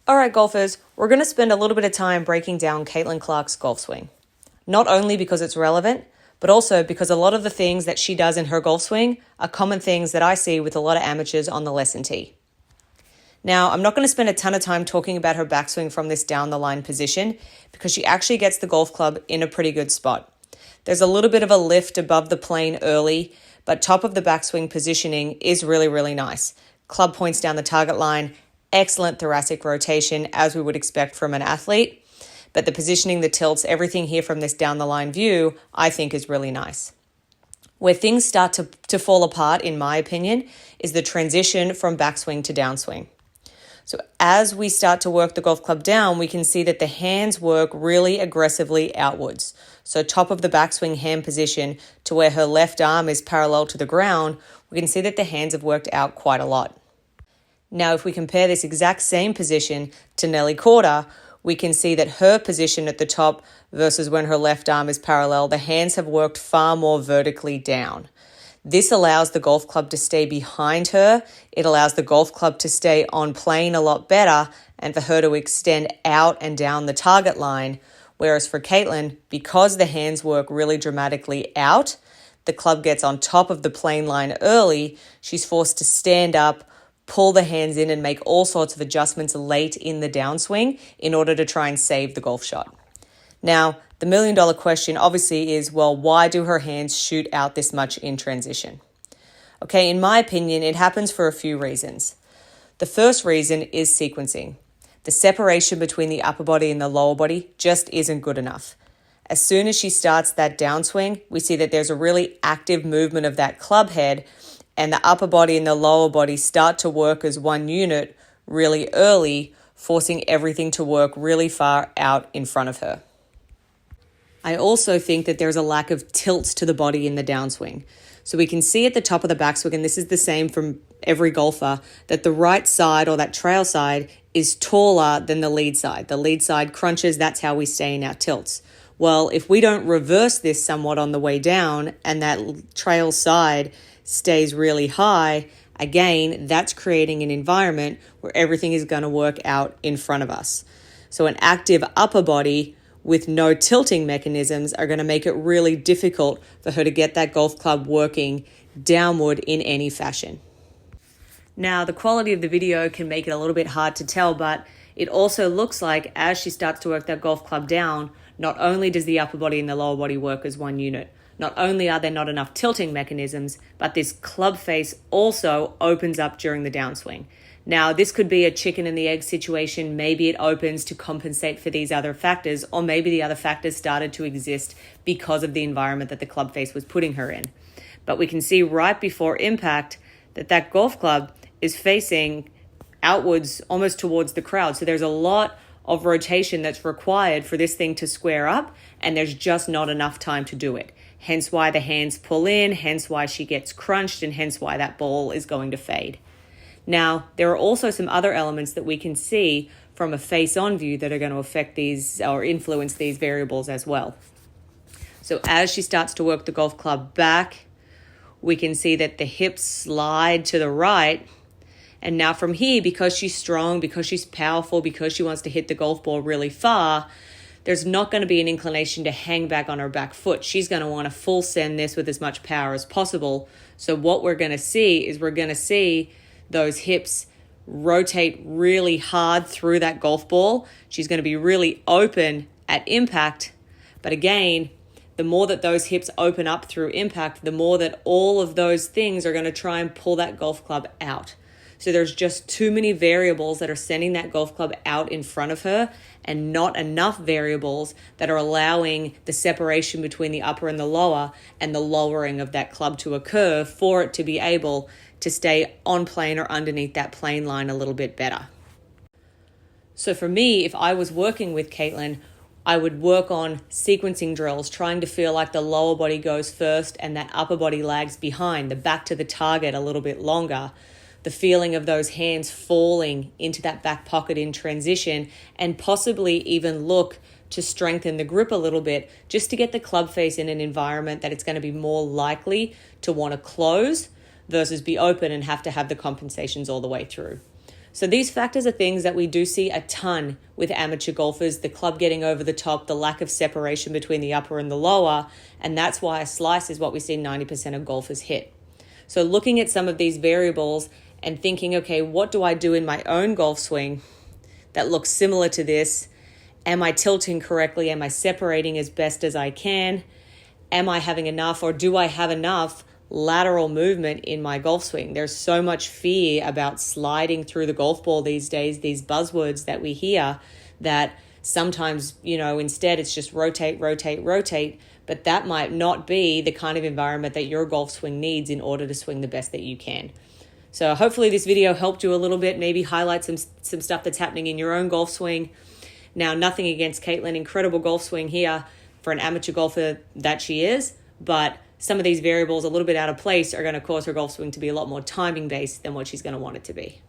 All right, golfers, we're going to spend a little bit of time breaking down Caitlin Clark's golf swing. Not only because it's relevant, but also because a lot of the things that she does in her golf swing are common things that I see with a lot of amateurs on the lesson tee. Now, I'm not going to spend a ton of time talking about her backswing from this down the line position because she actually gets the golf club in a pretty good spot. There's a little bit of a lift above the plane early, but top of the backswing positioning is really, really nice. Club points down the target line, excellent thoracic rotation as we would expect from an athlete. But the positioning, the tilts, everything here from this down the line view, I think is really nice. Where things start to fall apart, in my opinion, is the transition from backswing to downswing. So as we start to work the golf club down, we can see that the hands work really aggressively outwards. So top of the backswing hand position to where her left arm is parallel to the ground, we can see that the hands have worked out quite a lot. Now, if we compare this exact same position to Nelly Korda, we can see that her position at the top versus when her left arm is parallel, the hands have worked far more vertically down. This allows the golf club to stay behind her. It allows the golf club to stay on plane a lot better and for her to extend out and down the target line. Whereas for Caitlin, because the hands work really dramatically out, the club gets on top of the plane line early. She's forced to stand up, pull the hands in and make all sorts of adjustments late in the downswing in order to try and save the golf shot. Now, the $1 million question obviously is, well, why do her hands shoot out this much in transition? Okay, in my opinion, it happens for a few reasons. The first reason is sequencing. The separation between the upper body and the lower body just isn't good enough. As soon as she starts that downswing, we see that there's a really active movement of that club head, and the upper body and the lower body start to work as one unit really early, forcing everything to work really far out in front of her. I also think that there's a lack of tilt to the body in the downswing. So we can see at the top of the backswing, and this is the same from every golfer, that the right side or that trail side is taller than the lead side. The lead side crunches, that's how we stay in our tilts. Well, if we don't reverse this somewhat on the way down and that trail side stays really high, again, that's creating an environment where everything is going to work out in front of us. So an active upper body with no tilting mechanisms are going to make it really difficult for her to get that golf club working downward in any fashion. Now, the quality of the video can make it a little bit hard to tell, but it also looks like as she starts to work that golf club down, not only does the upper body and the lower body work as one unit, not only are there not enough tilting mechanisms, but this club face also opens up during the downswing. Now, this could be a chicken and the egg situation. Maybe it opens to compensate for these other factors, or maybe the other factors started to exist because of the environment that the club face was putting her in. But we can see right before impact that golf club is facing outwards, almost towards the crowd. So there's a lot of rotation that's required for this thing to square up, and there's just not enough time to do it. Hence why the hands pull in, hence why she gets crunched, and hence why that ball is going to fade. Now, there are also some other elements that we can see from a face-on view that are going to affect these or influence these variables as well. So as she starts to work the golf club back, we can see that the hips slide to the right. And now from here, because she's strong, because she's powerful, because she wants to hit the golf ball really far, there's not going to be an inclination to hang back on her back foot. She's going to want to full send this with as much power as possible. So what we're going to see is we're going to see those hips rotate really hard through that golf ball. She's going to be really open at impact. But again, the more that those hips open up through impact, the more that all of those things are going to try and pull that golf club out. So there's just too many variables that are sending that golf club out in front of her, and not enough variables that are allowing the separation between the upper and the lower and the lowering of that club to occur for it to be able to stay on plane or underneath that plane line a little bit better. So for me, if I was working with Caitlin, I would work on sequencing drills, trying to feel like the lower body goes first and that upper body lags behind, the back to the target a little bit longer. The feeling of those hands falling into that back pocket in transition, and possibly even look to strengthen the grip a little bit just to get the club face in an environment that it's going to be more likely to want to close versus be open and have to have the compensations all the way through. So these factors are things that we do see a ton with amateur golfers, the club getting over the top, the lack of separation between the upper and the lower, and that's why a slice is what we see 90% of golfers hit. So looking at some of these variables and thinking, okay, what do I do in my own golf swing that looks similar to this? Am I tilting correctly? Am I separating as best as I can? Am I having enough, or do I have enough lateral movement in my golf swing? There's so much fear about sliding through the golf ball these days, these buzzwords that we hear, that sometimes, instead it's just rotate, rotate, rotate, but that might not be the kind of environment that your golf swing needs in order to swing the best that you can. So hopefully this video helped you a little bit, maybe highlight some stuff that's happening in your own golf swing. Now, nothing against Caitlin, incredible golf swing here for an amateur golfer that she is, but some of these variables a little bit out of place are going to cause her golf swing to be a lot more timing based than what she's going to want it to be.